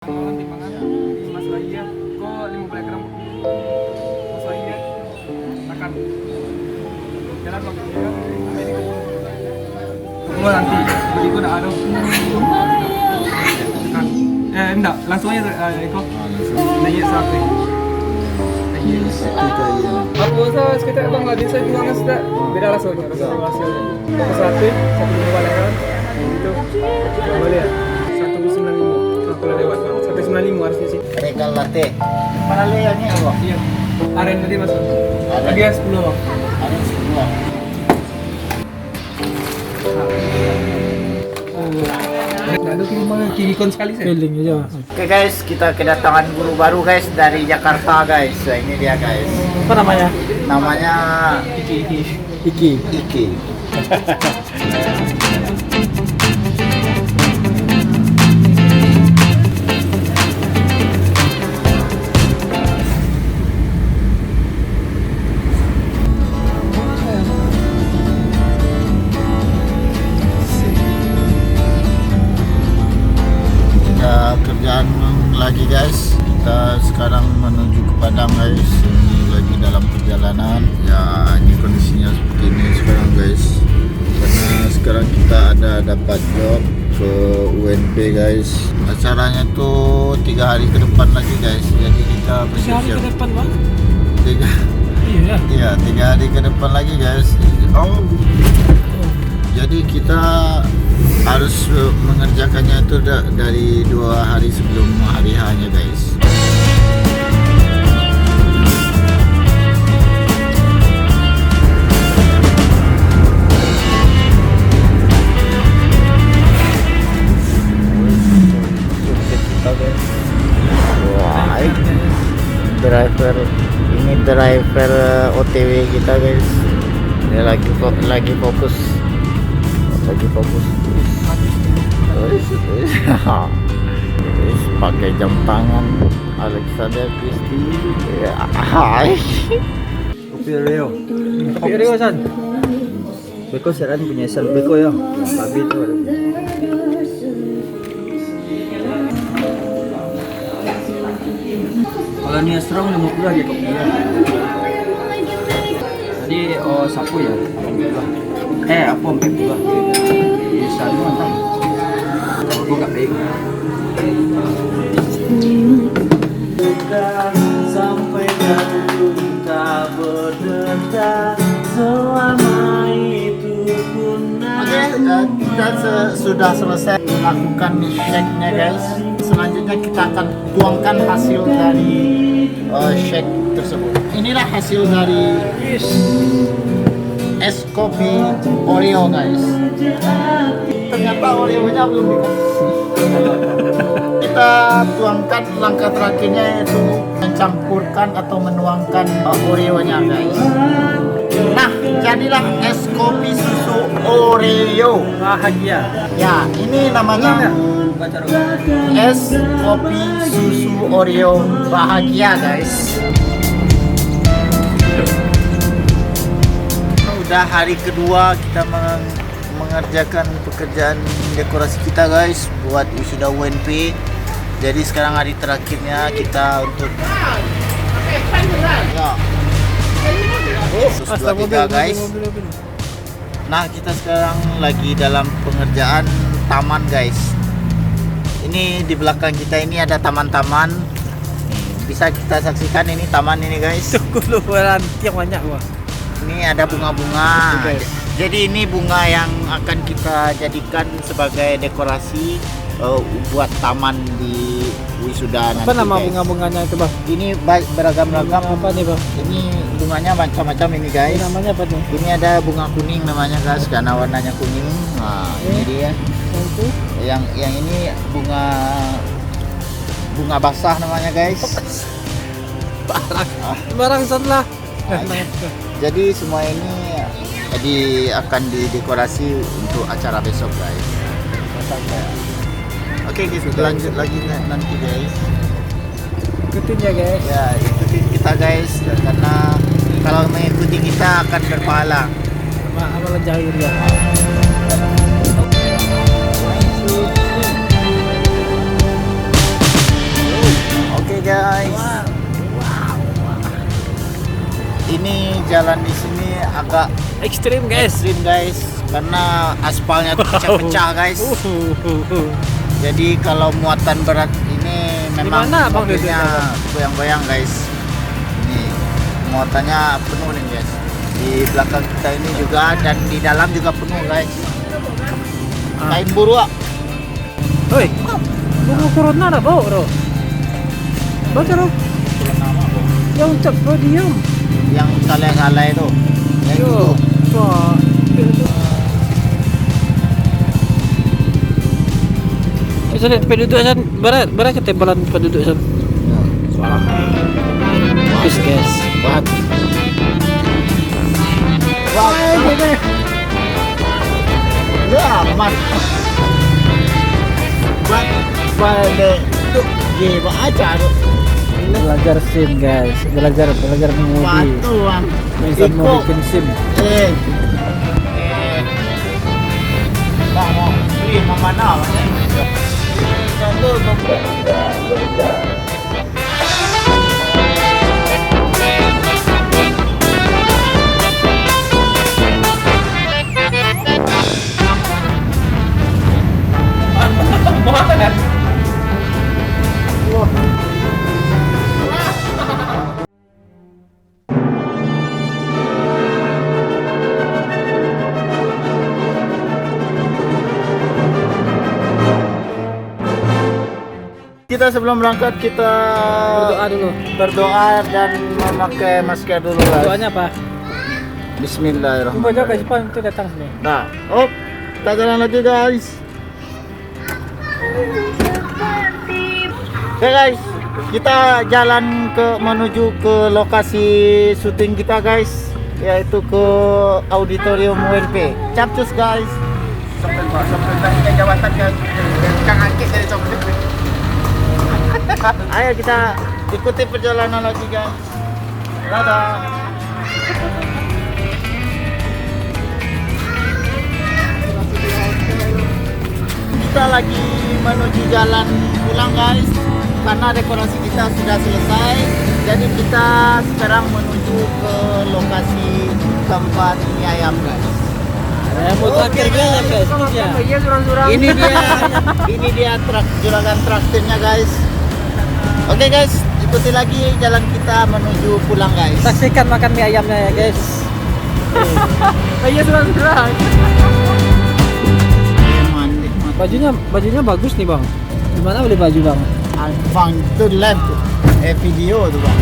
Orang timbangan di Mas lagi ya, kok 15 gram Mas lagi ya, makan jalan waktu dia sampai di kebun gua nanti beli gua udah ada kan enggak langsung aja Eko nanya satu aku rasa sekitar abang lagi saya bilang sudah beda rasanya hasilnya satu balik kan itu boleh ya 195 kalau lewat 195 harusnya sih Regal latte. Paralelnya apa? iya aren tadi mas lagi 10 bang Ada semua. lalu kiri kon sekali saya feeling aja mas Oke guys, kita kedatangan guru baru guys dari Jakarta guys. Nah, ini dia guys. apa namanya Namanya Iki Iki. Kita kerjaan lagi guys. Kita sekarang menuju ke Padang guys. Ini lagi dalam perjalanan. Ya, ini kondisinya seperti ini sekarang guys. Karena sekarang kita ada dapat job ke UNP guys. Acaranya tuh 3 hari ke depan lagi guys. Jadi kita bersiap-siap. depan bang Tiga, iya iya 3 hari ke depan lagi guys. Oh, jadi kita harus mengerjakannya itu dari 2 hari sebelum hari H-nya guys. Wah, driver ini driver OTW kita guys. Dia lagi fokus. Terus pakai jam tangan Alexander Christie. Ya, hai. kopi Rio san Beko seran punya sel beko ya. Babi tu. kalau ni strong 50 aja kopi ya tadi sapu ya 80 apa 40 bisa lu mantap kalau gua enggak baik Sampai dahulu tak berdendam selama itu pun. Oke, kita sudah selesai melakukan shake-nya guys. Selanjutnya kita akan tuangkan hasil dari shake tersebut. Inilah hasil dari es kopi Oreo guys. Ternyata Oreo-nya belum dikasih. Kita tuangkan langkah terakhirnya yaitu mencampurkan atau menuangkan Oreo-nya guys. Nah, jadilah es kopi susu Oreo. bahagia Ya, ini namanya baca dulu es kopi susu Oreo bahagia guys. Udah hari kedua kita mengerjakan pekerjaan dekorasi kita guys buat wisuda UNP. Jadi sekarang hari terakhirnya kita untuk ya. Sus 23 guys. Nah, kita sekarang lagi dalam pengerjaan taman guys. Ini di belakang kita ini ada taman-taman. Bisa kita saksikan ini taman ini guys. Tunggu nanti yang banyak gua. Ini ada bunga-bunga. Jadi ini bunga yang akan kita jadikan sebagai dekorasi buat taman di wisuda nanti. Apa nama guys. bunga-bunganya itu bang? Ini beragam-ragam. Apa nih bang? Ini bunganya macam-macam ini guys. Ini namanya apa nih? Ini ada bunga kuning namanya guys, karena warnanya kuning. Nah, ini dia. Itu? Yang ini bunga basah namanya guys. Barang setelah. Jadi semua ini akan didekorasi untuk acara besok guys. Oke guys, kita lanjut lagi nanti guys. Ikutin ya guys. Ya, ikutin kita guys karena kalau mengikuti kita akan berpahala. Amalan jahil ya. ini jalan di sini agak Ekstrim guys. ekstrim guys, karena aspalnya tuh pecah-pecah guys. Jadi kalau muatan berat ini memang Gimana, Bang, mobilnya Dede? goyang-goyang guys. Ini muatannya penuh nih guys. Di belakang kita ini juga dan di dalam juga penuh guys. Kain buruk. Hoi. Buku corona ada bau bro. Baca bro. Yang ucap bro diam. Yang salah-salah itu. Yang Yo. itu. Wah. Sana penduduk sana berat ketebalan penduduk sana. Bagus guys. Wah. Ya, aman. Balik. Tuh, gimana aja tuh. Belajar SIM guys. Belajar mengemudi. Batu, Bang. Bisa mau bikin SIM. Eh. Bang, mau beli mana? Satu, kita sebelum berangkat kita Berdoa dulu. berdoa dan memakai masker dulu guys. Doanya apa? Bismillahirrahmanirrahim. Coba guys, Pan itu datang sini. Nah, kita jalan lagi guys. Oke guys, kita jalan menuju ke lokasi syuting kita guys, yaitu ke auditorium UNP. Capcus guys. Sampai jabatan guys. Kang Angkit dari sampai. Ayo kita ikuti perjalanan lagi guys. Dadah. Kita lagi menuju jalan pulang guys, karena dekorasi kita sudah selesai. Jadi kita sekarang menuju ke lokasi tempat mie ayam guys. Saya mau terakhir guys. Iya surang-surang. Ini dia truk juragan traktirnya guys. Oke guys, ikuti lagi jalan kita menuju pulang guys. Saksikan makan mie ayamnya ya guys. Iya surang-surang. Bajunya bagus nih bang. Gimana beli baju bang? Alfang itu live video tuh bang.